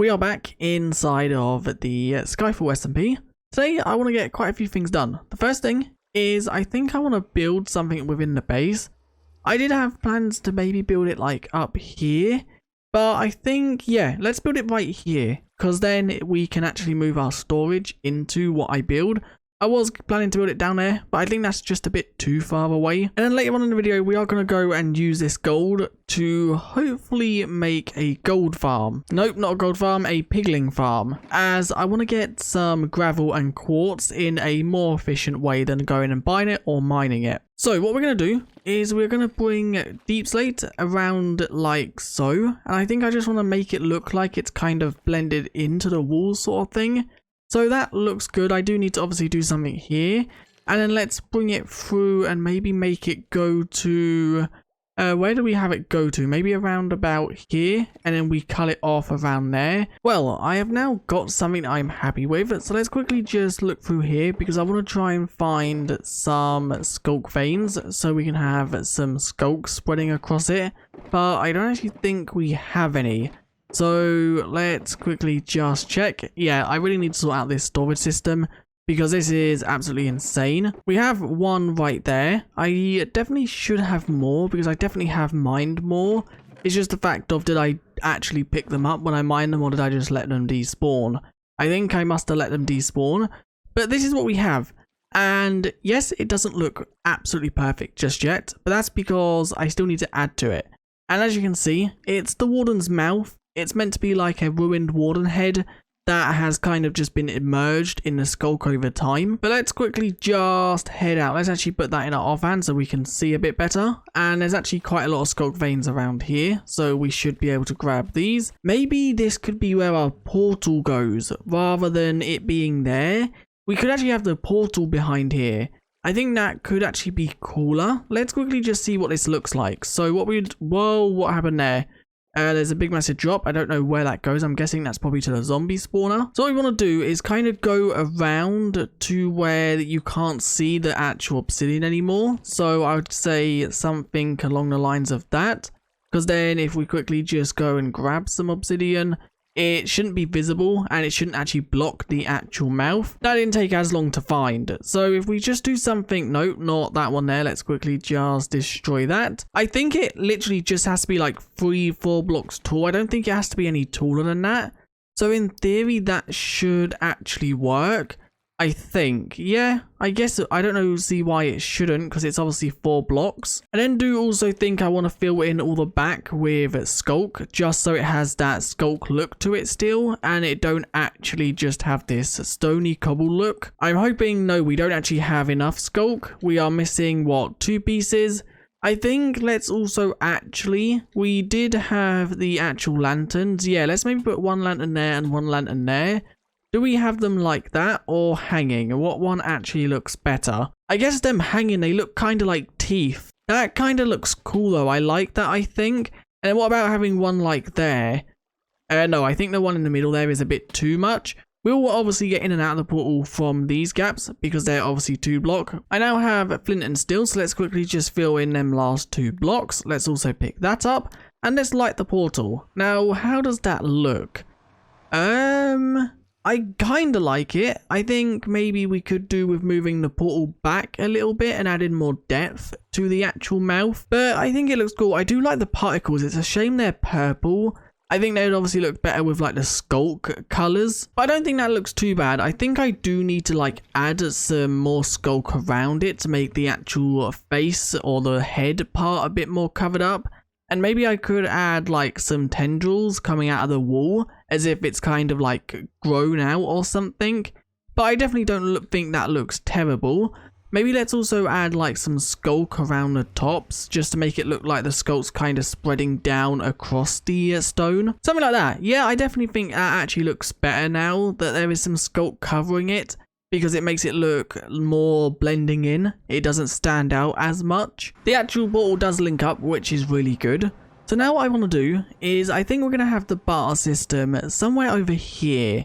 we are back inside of the SkyFall SMP. Today I want to get quite a few things done. The first thing is I think I want to build something within the base. I did have plans to maybe build it like up here, but I think, yeah, let's build it right here, because then we can actually move our storage into what I build. I was planning to build it down there, but I think that's just a bit too far away. And then later on in the video, we are going to go and use this gold to hopefully make a gold farm. Nope, not a gold farm, a piglin farm. As I want to get some gravel and quartz in a more efficient way than going and buying it or mining it. So what we're going to do is we're going to bring deep slate around like so. And I think I just want to make it look like it's kind of blended into the wall sort of thing. So that looks good. I do need to obviously do something here. And then let's bring it through and maybe make it go to... where do we have it go to? Maybe around about here. And then we cut it off around there. Well, I have now got something I'm happy with. So let's quickly just look through here, because I want to try and find some skulk veins so we can have some skulk spreading across it. But I don't actually think we have any. So let's quickly just check. Yeah, I really need to sort out this storage system because this is absolutely insane. We have one right there. I definitely should have more because I definitely have mined more. It's just the fact of, did I actually pick them up when I mined them, or did I just let them despawn? I think I must have let them despawn. But this is what we have. And yes, it doesn't look absolutely perfect just yet, but that's because I still need to add to it. And as you can see, it's the warden's mouth. It's meant to be like a ruined warden head that has kind of just been immersed in the skulk over time. But let's quickly just head out. Let's actually put that in our offhand so we can see a bit better. And there's actually quite a lot of skulk veins around here, so we should be able to grab these. Maybe this could be where our portal goes rather than it being there. We could actually have the portal behind here. I think that could actually be cooler. Let's quickly just see what this looks like. So whoa, what happened there? There's a big massive drop. I don't know where that goes. I'm guessing that's probably to the zombie spawner. So what we want to do is kind of go around to where you can't see the actual obsidian anymore. So I would say something along the lines of that. Because then if we quickly just go and grab some obsidian, it shouldn't be visible and it shouldn't actually block the actual mouth. That didn't take as long to find. So if we just do something, no, not that one there. Let's quickly just destroy that. I think it literally just has to be like 3-4 blocks tall. I don't think it has to be any taller than that. So in theory, that should actually work. I think, yeah, I guess I don't know, see why it shouldn't, because it's obviously 4 blocks. I then do also think I want to fill in all the back with skulk, just so it has that skulk look to it still, and it don't actually just have this stony cobble look. I'm hoping, no, we don't actually have enough skulk. We are missing, what, 2 pieces? I think let's also actually, we did have the actual lanterns. Yeah, let's maybe put 1 lantern there and 1 lantern there. Do we have them like that or hanging? What one actually looks better? I guess them hanging, they look kind of like teeth. That kind of looks cool though. I like that, I think. And then what about having one like there? No, I think the one in the middle there is a bit too much. We'll obviously get in and out of the portal from these gaps because they're obviously 2 block. I now have flint and steel, so let's quickly just fill in them last 2 blocks. Let's also pick that up and let's light the portal. Now, how does that look? I kind of like it. I think maybe we could do with moving the portal back a little bit and adding more depth to the actual mouth. But I think it looks cool. I do like the particles. It's a shame they're purple. I think they would obviously look better with like the skulk colors. But I don't think that looks too bad. I think I do need to like add some more skulk around it to make the actual face or the head part a bit more covered up. And maybe I could add like some tendrils coming out of the wall as if it's kind of like grown out or something. But I definitely don't think that looks terrible. Maybe let's also add like some skulk around the tops just to make it look like the skulk's kind of spreading down across the stone. Something like that. Yeah, I definitely think that actually looks better now that there is some skulk covering it, because it makes it look more blending in. It doesn't stand out as much. The actual portal does link up, which is really good. So now what I want to do is I think we're going to have the barter system somewhere over here.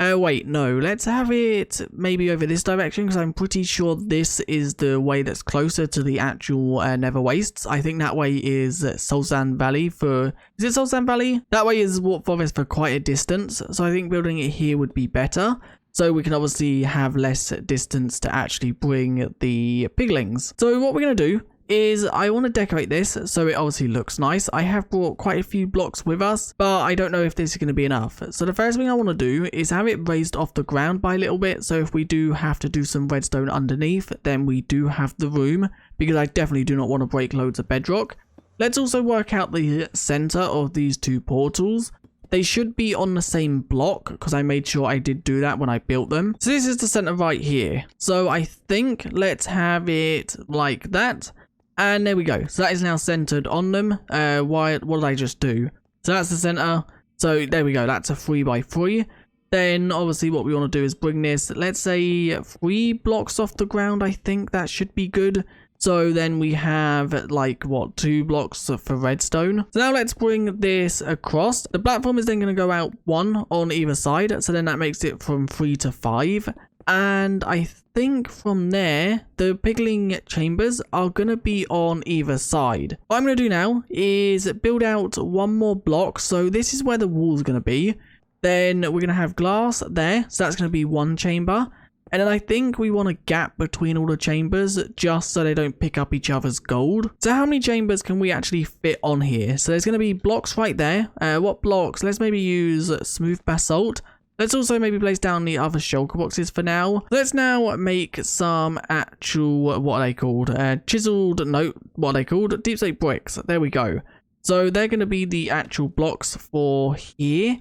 Wait, no, let's have it maybe over this direction because I'm pretty sure this is the way that's closer to the actual Nether Wastes. I think that way is Soul Sand Valley is it Soul Sand Valley? That way is Warp Forest for quite a distance, so I think building it here would be better. So we can obviously have less distance to actually bring the piglings. So what we're going to do is I want to decorate this so it obviously looks nice. I have brought quite a few blocks with us, but I don't know if this is going to be enough. So the first thing I want to do is have it raised off the ground by a little bit, so if we do have to do some redstone underneath, then we do have the room, because I definitely do not want to break loads of bedrock. Let's also work out the center of these two portals. They should be on the same block because I made sure I did do that when I built them. So this is the center right here. So I think let's have it like that. And there we go. So that is now centered on them. What did I just do? So that's the center. So there we go. That's a 3x3. Then obviously what we want to do is bring this, let's say 3 blocks off the ground. I think that should be good. So then we have like what, 2 blocks for redstone. So now let's bring this across. The platform is then going to go out 1 on either side. So then that makes it from 3 to 5. And I think from there, the piglin chambers are going to be on either side. What I'm going to do now is build out 1 more block. So this is where the wall's going to be. Then we're going to have glass there. So that's going to be 1 chamber. And then I think we want a gap between all the chambers just so they don't pick up each other's gold. So how many chambers can we actually fit on here? So there's going to be blocks right there. What blocks? Let's maybe use smooth basalt. Let's also maybe place down the other shulker boxes for now. Let's now make some actual, what are they called? Chiseled, no, what are they called? Deep slate bricks. There we go. So they're going to be the actual blocks for here.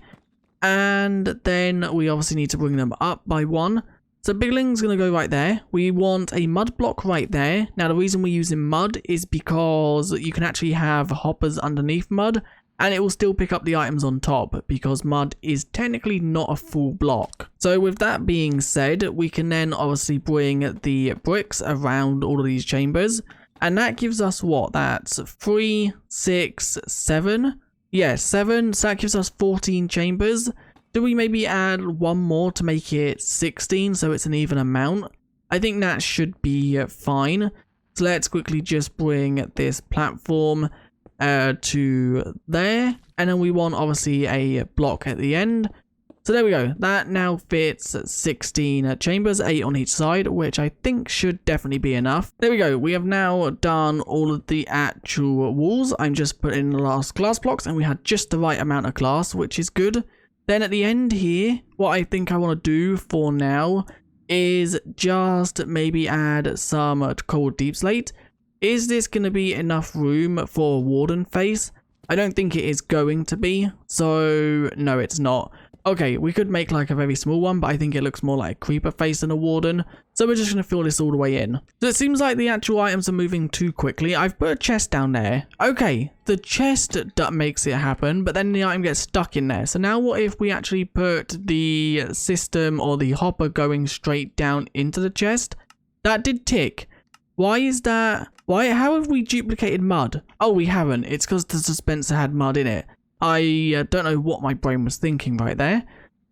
And then we obviously need to bring them up by 1. So pigling's going to go right there. We want a mud block right there. Now the reason we're using mud is because you can actually have hoppers underneath mud. And it will still pick up the items on top because mud is technically not a full block. So with that being said, we can then obviously bring the bricks around all of these chambers. And that gives us what? That's 3, 6, 7. Yeah, 7. So that gives us 14 chambers. Do we maybe add 1 more to make it 16 so it's an even amount? I think that should be fine. So let's quickly just bring this platform to there, and then we want obviously a block at the end. So there we go. That now fits 16 chambers, 8 on each side, which I think should definitely be enough. There we go. We have now done all of the actual walls. I'm just putting in the last glass blocks, and we had just the right amount of glass, which is good. Then at the end here, what I think I want to do for now is just maybe add some cold deep slate. Is this going to be enough room for a warden face? I don't think it is going to be, so no, it's not. Okay, we could make like a very small one, but I think it looks more like a creeper face than a warden. So we're just going to fill this all the way in. So it seems like the actual items are moving too quickly. I've put a chest down there. Okay, the chest makes it happen, but then the item gets stuck in there. So now what if we actually put the system or the hopper going straight down into the chest? That did tick. Why is that? Why? How have we duplicated mud? Oh, we haven't. It's because the dispenser had mud in it. I don't know what my brain was thinking right there.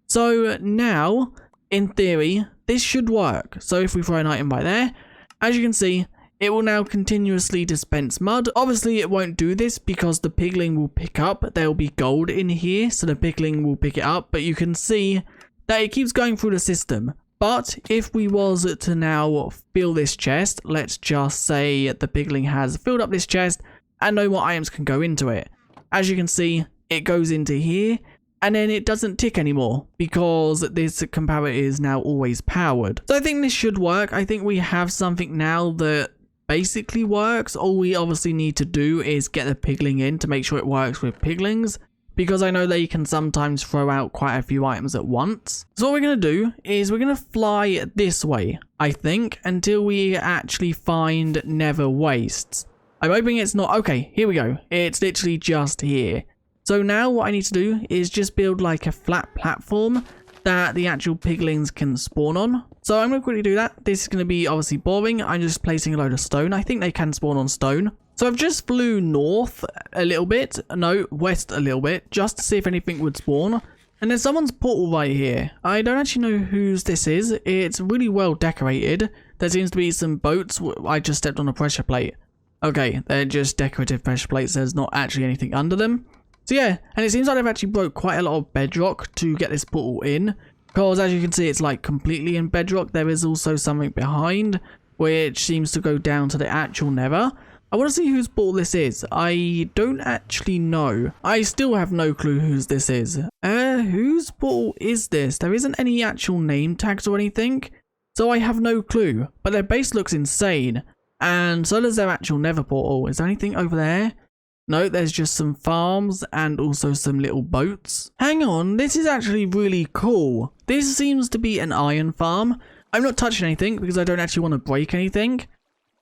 So now, in theory, this should work. So if we throw an item right there, as you can see, it will now continuously dispense mud. Obviously, it won't do this because the piglin will pick up. There will be gold in here, so the piglin will pick it up. But you can see that it keeps going through the system. But if we was to now fill this chest, let's just say the piglin has filled up this chest and no more items can go into it. As you can see, it goes into here and then it doesn't tick anymore because this comparator is now always powered. So I think this should work. I think we have something now that basically works. All we obviously need to do is get the piglin in to make sure it works with piglins, because I know they can sometimes throw out quite a few items at once. So what we're going to do is we're going to fly this way, I think, until we actually find nether wastes. I'm hoping it's not. Okay, here we go. It's literally just here. So now what I need to do is just build like a flat platform that the actual piglins can spawn on. So I'm going to quickly do that. This is going to be obviously boring. I'm just placing a load of stone. I think they can spawn on stone. So I've just flew north a little bit, no, west a little bit, just to see if anything would spawn. And And there's someone's portal right here. I don't actually know whose this is. It's really well decorated. There seems to be some boats. I just stepped on a pressure plate. Okay, they're just decorative pressure plates. There's not actually anything under them. So yeah, and it seems like they've actually broke quite a lot of bedrock to get this portal in. Because as you can see, it's like completely in bedrock. There is also something behind, which seems to go down to the actual nether. I want to see whose portal this is. I don't actually know. I still have no clue whose this is. Whose portal is this? There isn't any actual name tags or anything, so I have no clue. But their base looks insane, and so does their actual nether portal. Is there anything over there? No, there's just some farms and also some little boats. Hang on, this is actually really cool. This seems to be an iron farm. I'm not touching anything because I don't actually want to break anything.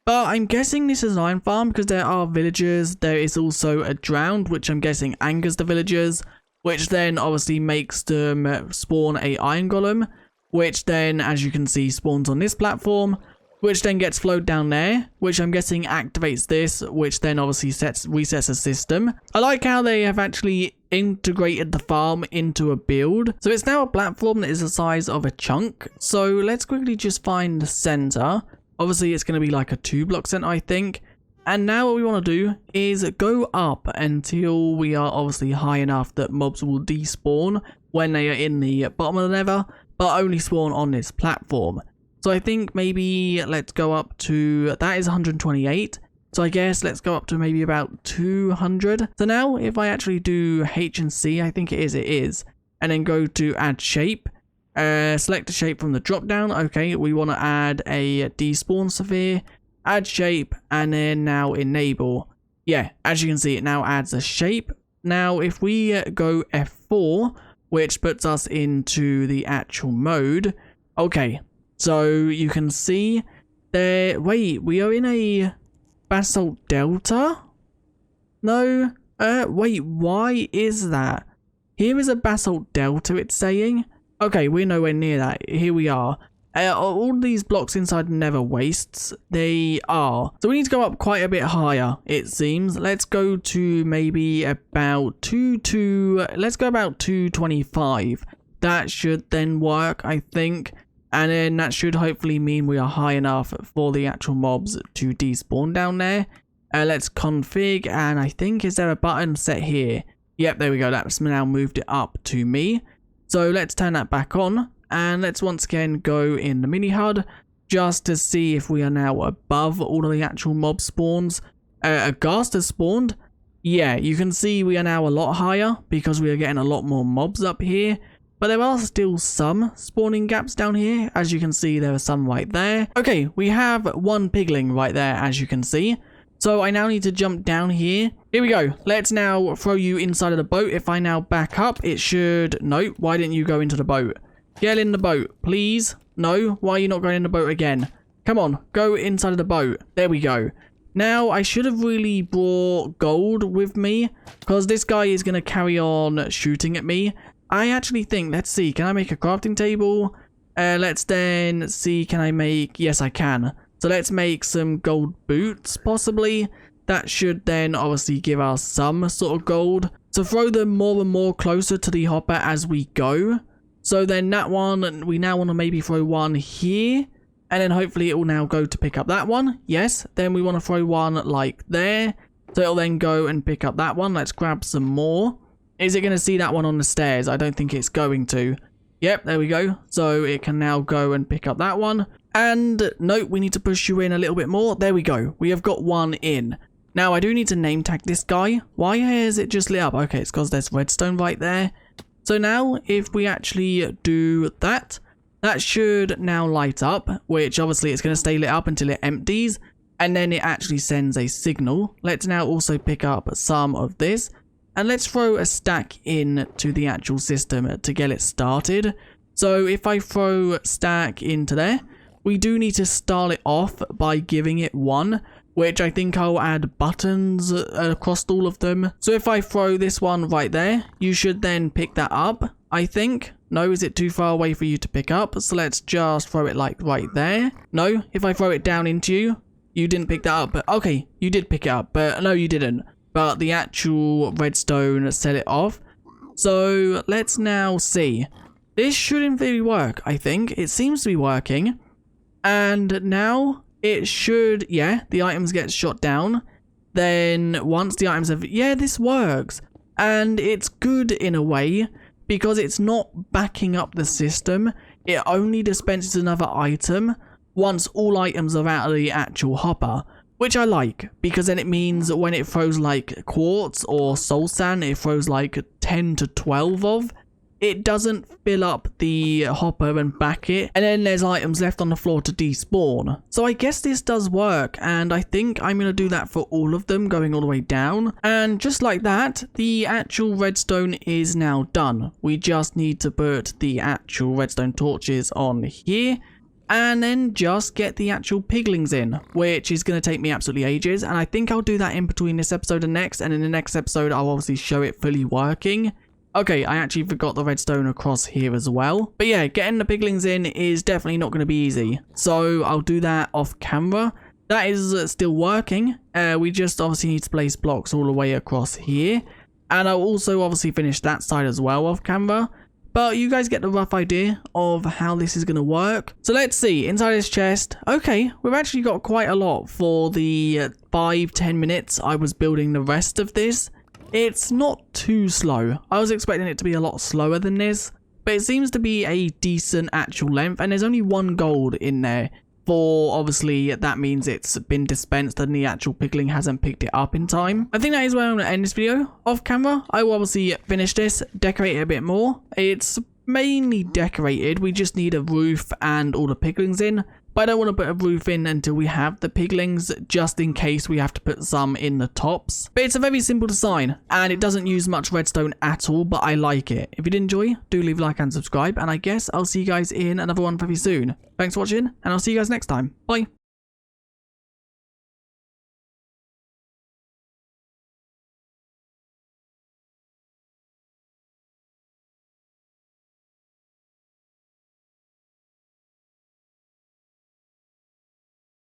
But I'm guessing this is an iron farm because there are villagers. There is also a drowned, which I'm guessing angers the villagers, which then obviously makes them spawn a iron golem, which then, as you can see, spawns on this platform, which then gets flowed down there, which I'm guessing activates this, which then obviously resets the system. I like how they have actually integrated the farm into a build. So it's now a platform that is the size of a chunk. So let's quickly just find the center. Obviously, it's going to be like a 2-block center, I think. And now what we want to do is go up until we are obviously high enough that mobs will despawn when they are in the bottom of the nether, but only spawn on this platform. So I think maybe let's go up to, that is 128. So I guess let's go up to maybe about 200. So now if I actually do H and C, I think it is. And then go to add shape. Select a shape from the drop down. Okay, we want to add a despawn sphere, add shape, and then now enable. Yeah, as you can see, it now adds a shape. Now if we go F4, which puts us into the actual mode. Okay, so you can see there. Wait, we are in a basalt delta? No, wait, why is that? Here is a basalt delta, it's saying. Okay, we're nowhere near that. Here we are. All these blocks inside never wastes. They are. So we need to go up quite a bit higher, it seems. Let's go to maybe about let's go about 225. That should then work, I think. And then that should hopefully mean we are high enough for the actual mobs to despawn down there. Let's config, and I think, is there a button set here? Yep, there we go. That's now moved it up to me. So let's turn that back on, and let's once again go in the mini HUD just to see if we are now above all of the actual mob spawns. A ghast has spawned. Yeah, you can see we are now a lot higher because we are getting a lot more mobs up here. But there are still some spawning gaps down here. As you can see, there are some right there. Okay, we have one piglin right there, as you can see. So I now need to jump down here. Here we go. Let's now throw you inside of the boat. If I now back up, it should... No, why didn't you go into the boat? Get in the boat, please. No, why are you not going in the boat again? Come on, go inside of the boat. There we go. Now, I should have really brought gold with me, because this guy is going to carry on shooting at me. I actually think, let's see, can I make a crafting table? Let's then see, can I make... Yes, I can. So let's make some gold boots, possibly. That should then obviously give us some sort of gold. So throw them more and more closer to the hopper as we go. So then that one, we now want to maybe throw one here. And then hopefully it will now go to pick up that one. Yes, then we want to throw one like there. So it'll then go and pick up that one. Let's grab some more. Is it going to see that one on the stairs? I don't think it's going to. Yep, there we go. So it can now go and pick up that one. And nope, we need to push you in a little bit more. There we go. We have got one in. Now I do need to name tag this guy. Why has it just lit up? Okay, it's because there's redstone right there. So now if we actually do that, that should now light up, which obviously it's going to stay lit up until it empties. And then it actually sends a signal. Let's now also pick up some of this. And let's throw a stack in to the actual system to get it started. So if I throw stack into there, we do need to start it off by giving it one, which I think I'll add buttons across all of them. So if I throw this one right there, you should then pick that up, I think. No, is it too far away for you to pick up? So let's just throw it like right there. No, if I throw it down into you, you didn't pick that up. But okay, you did pick it up, but no, you didn't. But the actual redstone set it off. So let's now see. This should in theory work, I think. It seems to be working. And now it should, yeah, the items get shot down. Then once the items have, yeah, this works. And it's good in a way because it's not backing up the system. It only dispenses another item once all items are out of the actual hopper. Which I like, because then it means when it throws like quartz or soul sand, it throws like 10 to 12 of, it doesn't fill up the hopper and back it, and then there's items left on the floor to despawn. So I guess this does work, and I think I'm going to do that for all of them going all the way down. And just like that, the actual redstone is now done. We just need to put the actual redstone torches on here. And then just get the actual piglins in, which is going to take me absolutely ages. And I think I'll do that in between this episode and next. And in the next episode, I'll obviously show it fully working. Okay, I actually forgot the redstone across here as well. But yeah, getting the piglins in is definitely not going to be easy. So I'll do that off camera. That is still working. We just obviously need to place blocks all the way across here. And I'll also obviously finish that side as well off camera. But you guys get the rough idea of how this is going to work. So let's see, inside this chest. Okay, we've actually got quite a lot for the 5-10 minutes I was building the rest of this. It's not too slow. I was expecting it to be a lot slower than this. But it seems to be a decent actual length. And there's only 1 gold in there. For obviously that means it's been dispensed and the actual piglin hasn't picked it up in time. I think that is where I'm going to end this video. Off camera, I will obviously finish this, decorate it a bit more. It's mainly decorated. We just need a roof and all the piglins in. But I don't want to put a roof in until we have the piglins, just in case we have to put some in the tops. But it's a very simple design, and it doesn't use much redstone at all, but I like it. If you did enjoy, do leave a like and subscribe, and I guess I'll see you guys in another one very soon. Thanks for watching, and I'll see you guys next time. Bye.